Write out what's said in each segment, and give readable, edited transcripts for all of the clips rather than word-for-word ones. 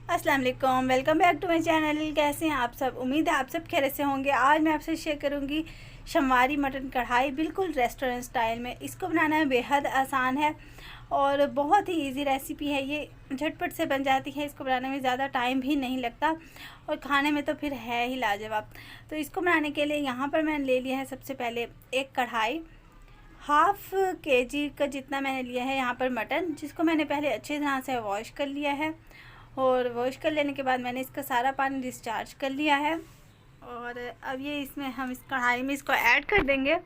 अस्सलाम वालेकुम, welcome back to my channel. कैसे हैं आप सब? उम्मीद है आप सब खैरियत से होंगे। आज मैं आपसे शेयर करूंगी शमवारी मटन कढ़ाई, बिल्कुल रेस्टोरेंट स्टाइल में। इसको बनाना बेहद आसान है और बहुत ही इजी रेसिपी है। ये झटपट से बन जाती है, इसको बनाने में ज़्यादा टाइम भी नहीं लगता और खाने में तो फिर है ही लाजवाब। तो इसको बनाने के लिए यहाँ पर मैंने ले लिया है सबसे पहले एक कढ़ाई। हाफ़ केजी का जितना मैंने लिया है यहाँ पर मटन, जिसको मैंने पहले अच्छी तरह से वॉश कर लिया है। और वॉश कर लेने के बाद मैंने इसका सारा पानी डिस्चार्ज कर लिया है। और अब ये इसमें हम इस कढ़ाई में इसको ऐड कर देंगे।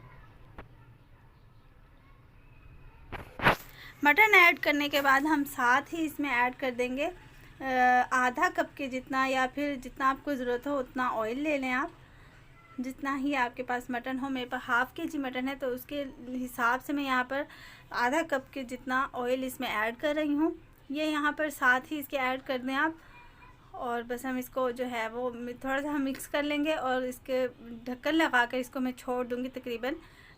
मटन ऐड करने के बाद हम साथ ही इसमें ऐड कर देंगे आधा कप के जितना, या फिर जितना आपको ज़रूरत हो उतना ऑयल ले लें आप। जितना ही आपके पास मटन हो, मेरे पास हाफ़ केजी मटन है तो उसके हिसाब से मैं यहाँ पर आधा कप के जितना ऑयल इसमें ऐड कर रही हूँ। ये यहाँ पर साथ ही इसके ऐड कर दें आप। और बस हम इसको जो है वो थोड़ा सा हम मिक्स कर लेंगे और इसके ढक्कन लगा कर इसको मैं छोड़ दूँगी तकरीबन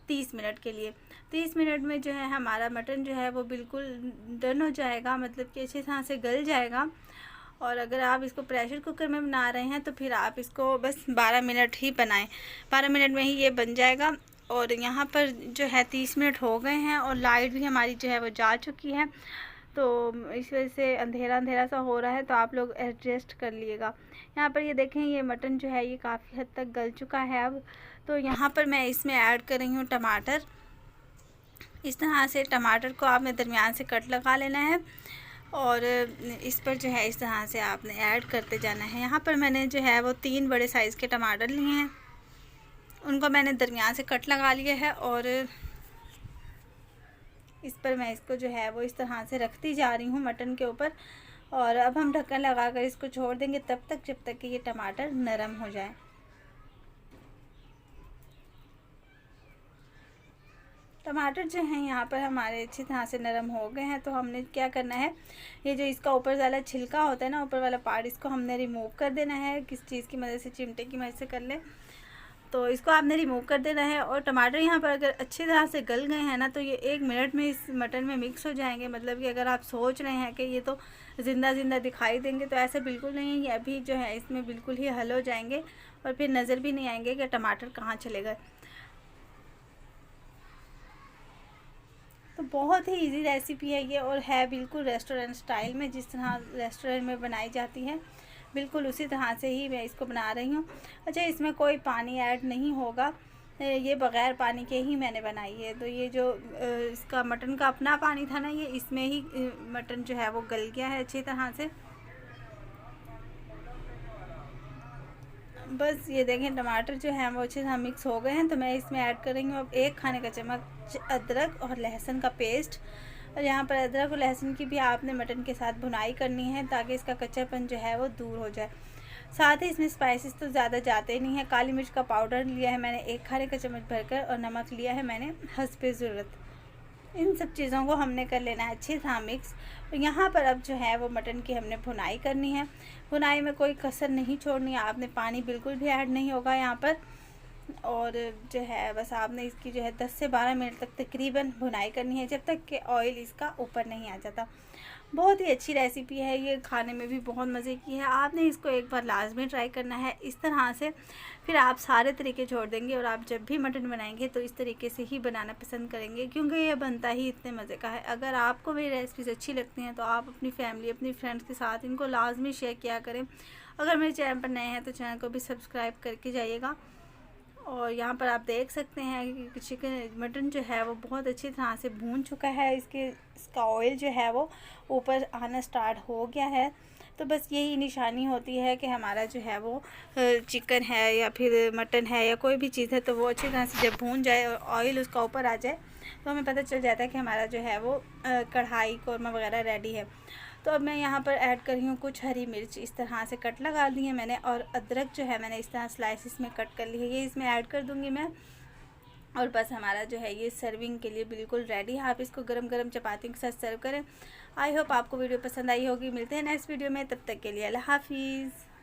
30 मिनट के लिए। 30 मिनट में जो है हमारा मटन जो है वो बिल्कुल डन हो जाएगा, मतलब कि अच्छी तरह से गल जाएगा। और अगर आप इसको प्रेशर कुकर में बना रहे हैं तो फिर आप इसको बस 12 मिनट ही बनाएं। 12 मिनट में ही ये बन जाएगा। और यहाँ पर जो है 30 मिनट हो गए हैं और लाइट भी हमारी जो है वो जा चुकी है, तो इस वजह से अंधेरा अंधेरा सा हो रहा है, तो आप लोग एडजस्ट कर लिएगा। यहाँ पर ये देखें, ये मटन जो है ये काफ़ी हद तक गल चुका है अब। तो यहाँ पर मैं इसमें ऐड कर रही हूँ टमाटर। इस तरह से टमाटर को आपने दरमियान से कट लगा लेना है और इस पर जो है इस तरह से आपने ऐड करते जाना है। यहाँ पर मैंने जो है वो 3 बड़े साइज़ के टमाटर लिए हैं, उनको मैंने दरमियान से कट लगा लिया है। और इस पर मैं इसको जो है वो इस तरह से रखती जा रही हूँ मटन के ऊपर। और अब हम ढक्कन लगा कर इसको छोड़ देंगे तब तक जब तक कि ये टमाटर नरम हो जाए। टमाटर जो हैं यहाँ पर हमारे अच्छी तरह से नरम हो गए हैं। तो हमने क्या करना है, ये जो इसका ऊपर वाला छिलका होता है ना, ऊपर वाला पार्ट, इसको हमने रिमूव कर देना है। किस चीज़ की मदद से? चिमटे की मदद से कर लें। तो इसको आपने रिमूव कर देना है। और टमाटर यहाँ पर अगर अच्छी तरह से गल गए हैं ना, तो ये 1 मिनट में इस मटन में मिक्स हो जाएंगे। मतलब कि अगर आप सोच रहे हैं कि ये तो ज़िंदा ज़िंदा दिखाई देंगे, तो ऐसा बिल्कुल नहीं है। ये अभी जो है इसमें बिल्कुल ही हल हो जाएंगे और फिर नज़र भी नहीं आएंगे कि टमाटर कहाँ चले गए। तो बहुत ही इजी रेसिपी है ये और है बिल्कुल रेस्टोरेंट स्टाइल में, जिस तरह रेस्टोरेंट में बनाई जाती है बिल्कुल उसी तरह से ही मैं इसको बना रही हूँ। अच्छा, इसमें कोई पानी ऐड नहीं होगा, ये बग़ैर पानी के ही मैंने बनाई है। तो ये जो इसका मटन का अपना पानी था ना, ये इसमें ही मटन जो है वो गल गया है अच्छी तरह से। बस ये देखें, टमाटर जो है वो अच्छे से मिक्स हो गए हैं। तो मैं इसमें ऐड कर रही हूँ अब 1 खाने का चम्मच अदरक और लहसुन का पेस्ट। और यहाँ पर अदरक और लहसुन की भी आपने मटन के साथ भुनाई करनी है ताकि इसका कच्चापन जो है वो दूर हो जाए। साथ ही इसमें स्पाइसेस तो ज़्यादा जाते नहीं हैं। काली मिर्च का पाउडर लिया है मैंने 1 खाने का चम्मच भरकर, और नमक लिया है मैंने हस्बे ज़रूरत। इन सब चीज़ों को हमने कर लेना है अच्छी तरह मिक्स। तो यहाँ पर अब जो है वो मटन की हमने भुनाई करनी है। भुनाई में कोई कसर नहीं छोड़नी है आपने, पानी बिल्कुल भी ऐड नहीं होगा यहाँ पर। और जो है बस आपने इसकी जो है 10 से 12 मिनट तक तकरीबन भुनाई करनी है, जब तक कि ऑयल इसका ऊपर नहीं आ जाता। बहुत ही अच्छी रेसिपी है ये, खाने में भी बहुत मज़े की है। आपने इसको एक बार लाजमी ट्राई करना है इस तरह से, फिर आप सारे तरीके छोड़ देंगे और आप जब भी मटन बनाएंगे तो इस तरीके से ही बनाना पसंद करेंगे, क्योंकि ये बनता ही इतने मज़े का है। अगर आपको मेरी रेसिपीज़ अच्छी लगती हैं तो आप अपनी फैमिली, अपनी फ्रेंड्स के साथ इनको लाजमी शेयर किया करें। अगर मेरे चैनल पर नए हैं तो चैनल को भी सब्सक्राइब करके जाइएगा। और यहाँ पर आप देख सकते हैं कि चिकन मटन जो है वो बहुत अच्छी तरह से भून चुका है। इसका ऑयल जो है वो ऊपर आना स्टार्ट हो गया है। तो बस यही निशानी होती है कि हमारा जो है वो चिकन है या फिर मटन है या कोई भी चीज़ है, तो वो अच्छी तरह से जब भून जाए और ऑयल उसका ऊपर आ जाए तो हमें पता चल जाता है कि हमारा जो है वो कढ़ाई कौरमा वगैरह रेडी है। तो अब मैं यहाँ पर ऐड कर रही हूँ कुछ हरी मिर्च, इस तरह से कट लगा दी है मैंने। और अदरक जो है मैंने इस तरह स्लाइसिस में कट कर ली है, ये इसमें ऐड कर दूँगी मैं। और बस हमारा जो है ये सर्विंग के लिए बिल्कुल रेडी है। आप इसको गरम गरम चपाती के साथ सर्व करें। आई होप आपको वीडियो पसंद आई होगी। मिलते हैं नेक्स्ट वीडियो में, तब तक के लिए अल्लाह हाफिज़।